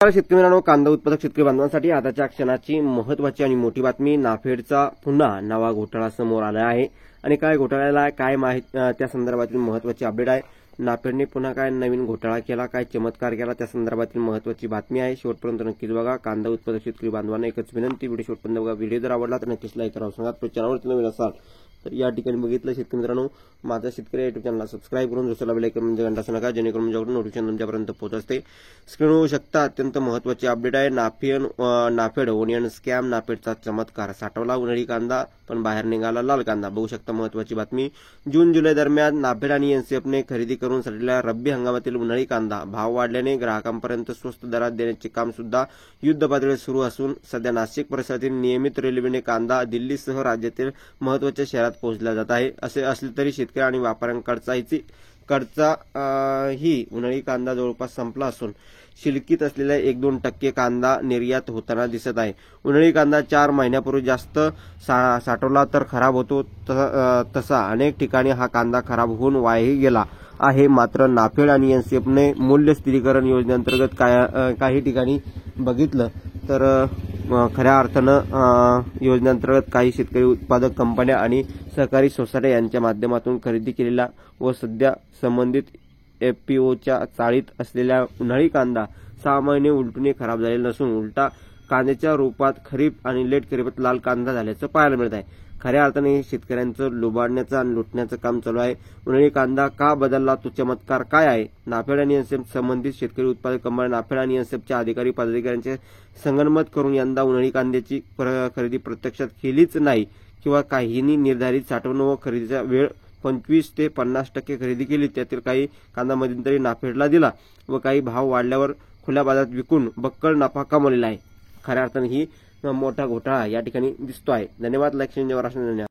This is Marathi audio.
शेतकरी मित्रांनो, कांदा उत्पादक शेतकरी बांधवांसाठी आताच्या क्षणाची महत्त्वाची आणि मोठी बातमी. नाफेडचा पुन्हा नवा घोटाळा समोर आला आहे आणि काय घोटाळ्याला काय त्या संदर्भातील महत्त्वाची अपडेट आहे. नाफेडने पुन्हा काय नवीन घोटाळा केला, काय चमत्कार केला, त्या संदर्भातील महत्त्वाची बातमी आहे. शेवटपर्यंत नक्कीच बघा. कांदा उत्पादक शेतकरी बांधवांना एकच विनंती, व्हिडिओ शेवटपर्यंत बघा. व्हिडिओ जर आवडला तर नक्कीच लाईक करा. सांगा चॅनलवरती नवीन असाल तर या ठिकाणी बघितलं शेतकरी मित्रांनो, माझा शेतकरी युट्यूब चॅनलला सबस्क्राईब करून दुसऱ्याला बेल आयकॉन म्हणजे घंटा असू नका, जेणेकरून माझ्याकडून नोटिफिकेशन तुमच्यापर्यंत पोहोचते. स्क्रीन होऊ शकता अत्यंत महत्त्वाची अपडेट आहे. नाफेड ओनियन स्कॅम, नाफेडचा चमत्कार. साठवला उन्हाळी कांदा पण बाहेर निघाला लाल कांदा. बघू शकता महत्त्वाची बातमी. जून जुलै दरम्यान नाफेड आणि एनसीएफने खरेदी करून सडलेल्या रब्बी हंगामातील उन्हाळी कांदा भाव वाढल्याने ग्राहकांपर्यंत स्वस्त दरात देण्याचे काम सुद्धा युद्धपातळीवर सुरू असून सध्या नाशिक परिसरातील नियमित रेल्वेने कांदा दिल्लीसह राज्यातील महत्त्वाच्या शहरात पोहोचला जात आहे. असे असले तरी शेतकरी आणि व्यापाऱ्यांकडचा ही उन्हाळी कांदा जवळपास संपला असून शिल्लकीत असलेल्या 1-2% कांदा निर्यात होताना दिसत आहे. उन्हाळी कांदा 4 महिन्यापूर्वी जास्त साठवला तर खराब होतो, तसा अनेक ठिकाणी हा कांदा खराब होऊन वायाही गेला आहे. मात्र नाफेड आणि एनसीएफने मूल्य स्थिरीकरण योजनेअंतर्गत काही ठिकाणी बघितलं तर खऱ्या अर्थानं योजनेअंतर्गत काही शेतकरी उत्पादक कंपन्या आणि सहकारी सोसायट्या यांच्या माध्यमातून खरेदी केलेला व सध्या संबंधित एफपीओच्या चाळीत असलेला उन्हाळी कांदा 6 महिने उलटून खराब झालेला नसून उलटा कांद्याच्या रूपात खरीप आणि लेट खरीपात लाल कांदा झाल्याचं पाहायला मिळत आहे. खऱ्या अर्थाने शेतकऱ्यांचं लुबाडण्याचं आणि लुटण्याचं काम चालू आहे. उन्हाळी कांदा का बदलला, तो चमत्कार काय आहे? नाफेड आणि एनसीएफ संबंधित शेतकरी उत्पादक कंपन्या नाफेड आणि एनसीएफच्या अधिकारी पदाधिकाऱ्यांचे संगनमत करून यंदा उन्हाळी कांद्याची खरेदी प्रत्यक्षात केलीच नाही किंवा काहींनी निर्धारित साठवण व खरेदीचा वेळ 25 ते 50% खरेदी केली. त्यातील काही कांदा मध्यंतरी नाफेडला दिला व काही भाव वाढल्यावर खुल्या बाजारात विकून बक्कळ नफा कमवलेला आहे. खऱ्या अर्थाने ही मोठा घोटाळा या ठिकाणी दिसतो आहे. धन्यवाद. लाईक शेअर धन्यवाद.